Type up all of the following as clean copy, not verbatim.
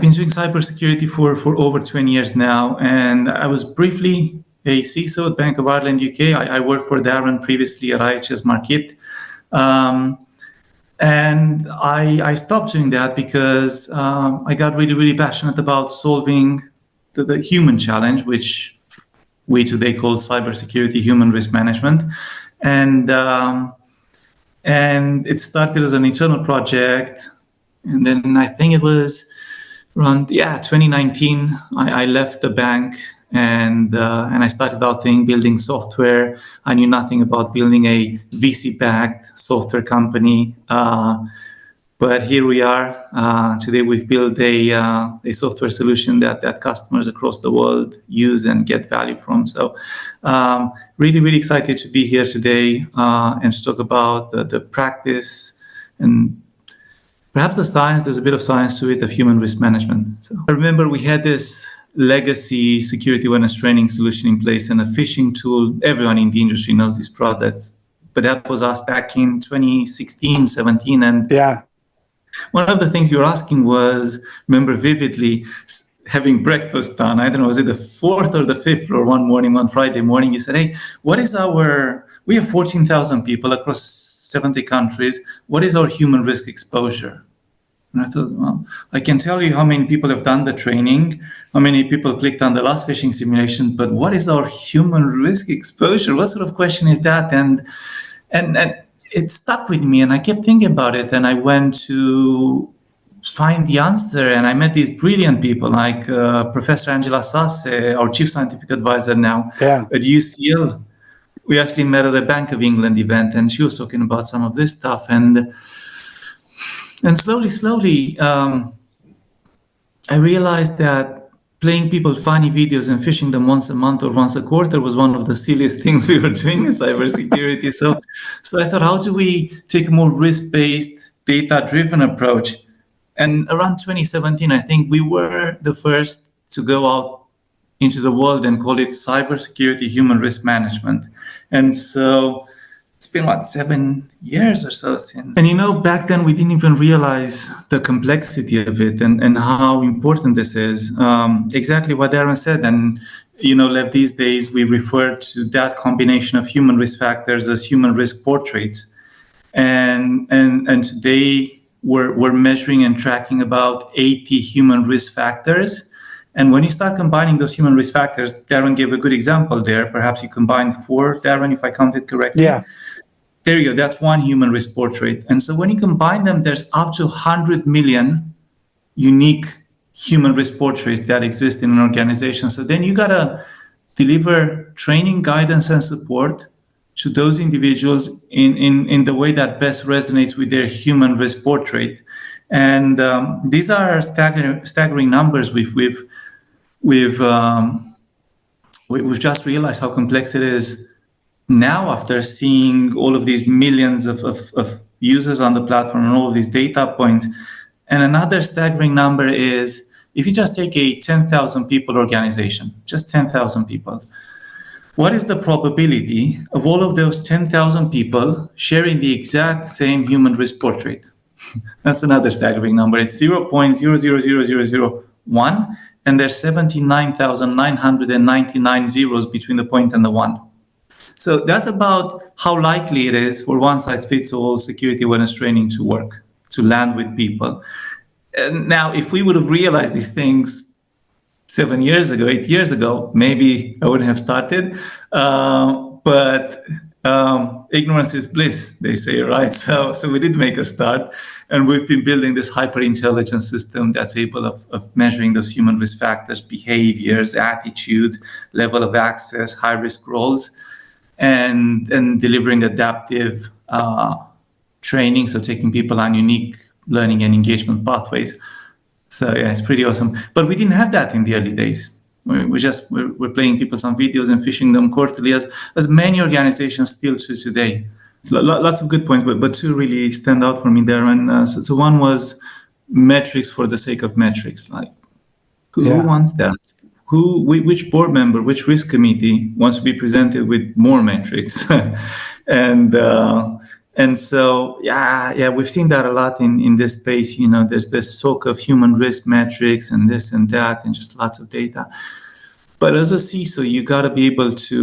been doing cybersecurity for over 20 years now, and I was briefly a CISO at Bank of Ireland, UK. I worked for Darren previously at IHS Markit. And I stopped doing that because I got really, really passionate about solving the human challenge, which we today call cybersecurity, human risk management. And it started as an internal project. And then I think it was around 2019, I left the bank and I started OutThink, building software. I knew nothing about building a VC-backed software company, but here we are. Today we've built a software solution that customers across the world use and get value from. So really, really excited to be here today and to talk about the practice and perhaps the science. There's a bit of science to it, of human risk management. So I remember we had this legacy security awareness training solution in place and a phishing tool. Everyone in the industry knows these products, but that was us back in 2016, 17. And one of the things you were asking was, remember vividly, having breakfast done, I don't know, was it the 4th or the 5th floor one morning, one Friday morning, you said, hey, we have 14,000 people across 70 countries. What is our human risk exposure? And I thought, well, I can tell you how many people have done the training, how many people clicked on the last phishing simulation, but what is our human risk exposure? What sort of question is that? And it stuck with me, and I kept thinking about it, and I went to find the answer, and I met these brilliant people like Professor Angela Sasse, our chief scientific advisor now at UCL. We actually met at a Bank of England event, and she was talking about some of this stuff, and slowly, I realized that playing people funny videos and phishing them once a month or once a quarter was one of the silliest things we were doing in cybersecurity. So I thought, how do we take a more risk-based, data-driven approach? And around 2017, I think we were the first to go out into the world and call it cybersecurity, human risk management. And so it's been 7 years or so since. And back then we didn't even realize the complexity of it and how important this is. Exactly what Darren said. And like these days we refer to that combination of human risk factors as human risk portraits. And today we're measuring and tracking about 80 human risk factors. And when you start combining those human risk factors, Darren gave a good example there. Perhaps you combined 4, Darren, if I counted correctly. Yeah. There you go. That's one human risk portrait. And so when you combine them, there's up to 100 million unique human risk portraits that exist in an organization. So then you got to deliver training, guidance, and support to those individuals in the way that best resonates with their human risk portrait. And these are staggering numbers. We've just realized how complex it is now after seeing all of these millions of users on the platform and all of these data points. And another staggering number is, if you just take a 10,000 people organization, just 10,000 people, what is the probability of all of those 10,000 people sharing the exact same human risk portrait? That's another staggering number. It's 0.000001, and there's 79,999 zeros between the point and the 1. So that's about how likely it is for one-size-fits-all security awareness training to work, to land with people. And now, if we would have realized these things 7 years ago, 8 years ago, maybe I wouldn't have started. But ignorance is bliss, they say, right? So we did make a start, and we've been building this hyper-intelligence system that's able of measuring those human risk factors, behaviors, attitudes, level of access, high-risk roles, and delivering adaptive training, so taking people on unique learning and engagement pathways. So yeah, it's pretty awesome. But we didn't have that in the early days. We're playing people some videos and phishing them quarterly, as many organizations still do today. Lots of good points, but 2 really stand out for me there. And so one was metrics for the sake of metrics. Like, who wants that? Which board member, which risk committee wants to be presented with more metrics? And And so, we've seen that a lot in this space. There's this soak of human risk metrics and this and that, and just lots of data. But as a CISO, you got to be able to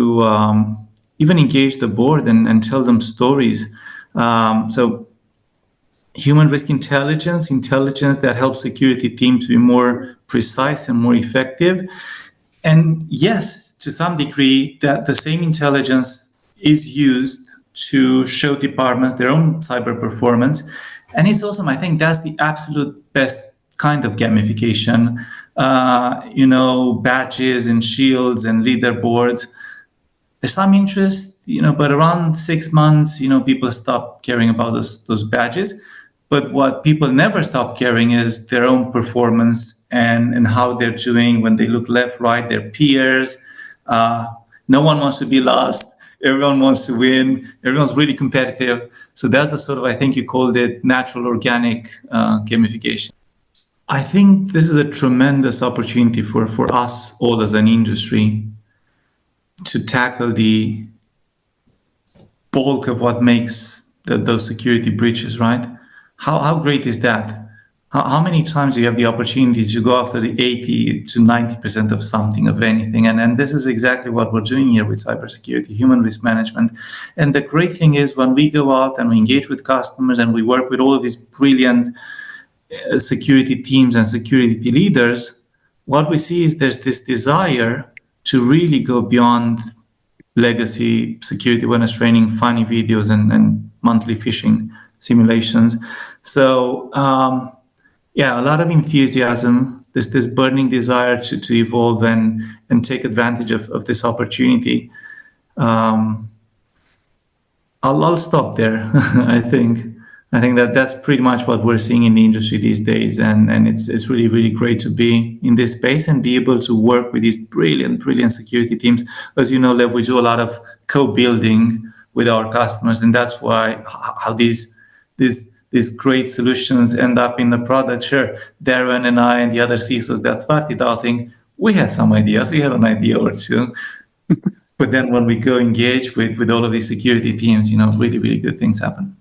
even engage the board and tell them stories. So human risk intelligence that helps security teams to be more precise and more effective. And yes, to some degree, that the same intelligence is used to show departments their own cyber performance. And it's awesome. I think that's the absolute best kind of gamification. Badges and shields and leaderboards. There's some interest, but around 6 months, people stop caring about those badges. But what people never stop caring is their own performance and how they're doing when they look left, right, their peers. No one wants to be lost. Everyone wants to win. Everyone's really competitive. So that's the sort of, I think you called it, natural organic gamification. I think this is a tremendous opportunity for us all as an industry to tackle the bulk of what makes those security breaches, right? How great is that? How many times do you have the opportunity to go after the 80 to 90% of something, of anything? And this is exactly what we're doing here with cybersecurity, human risk management. And the great thing is when we go out and we engage with customers and we work with all of these brilliant security teams and security leaders, what we see is there's this desire to really go beyond legacy security awareness training, funny videos, and monthly phishing simulations. So, a lot of enthusiasm, this burning desire to evolve and take advantage of this opportunity. I'll stop there. I think that's pretty much what we're seeing in the industry these days, and it's really, really great to be in this space and be able to work with these brilliant security teams. As you know, Lev, we do a lot of co-building with our customers, and that's why how these great solutions end up in the product. Sure, Darren and I and the other CISOs that started OutThink, we had some ideas, we had an idea or two. But then when we go engage with all of these security teams, really, really good things happen.